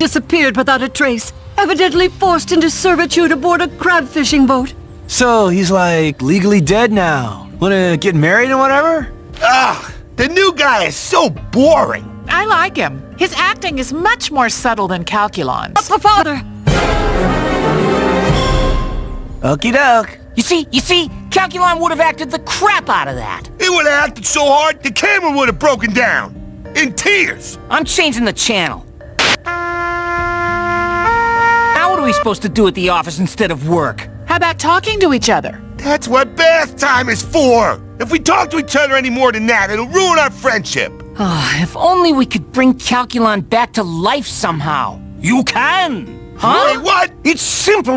disappeared without a trace, evidently forced into servitude aboard a crab fishing boat. So he's like legally dead now. Wanna get married and whatever? Ugh, the new guy is so boring. I like him. His acting is much more subtle than Calculon's. Father! Okie doke. You see, Calculon would have acted the crap out of that. He would have acted so hard, the camera would have broken down. In tears. I'm changing the channel. Now what are we supposed to do at the office instead of work? How about talking to each other? That's what bath time is for. If we talk to each other any more than that, it'll ruin our friendship. If only we could bring Calculon back to life somehow. You can! Huh? Wait, what? It's simple.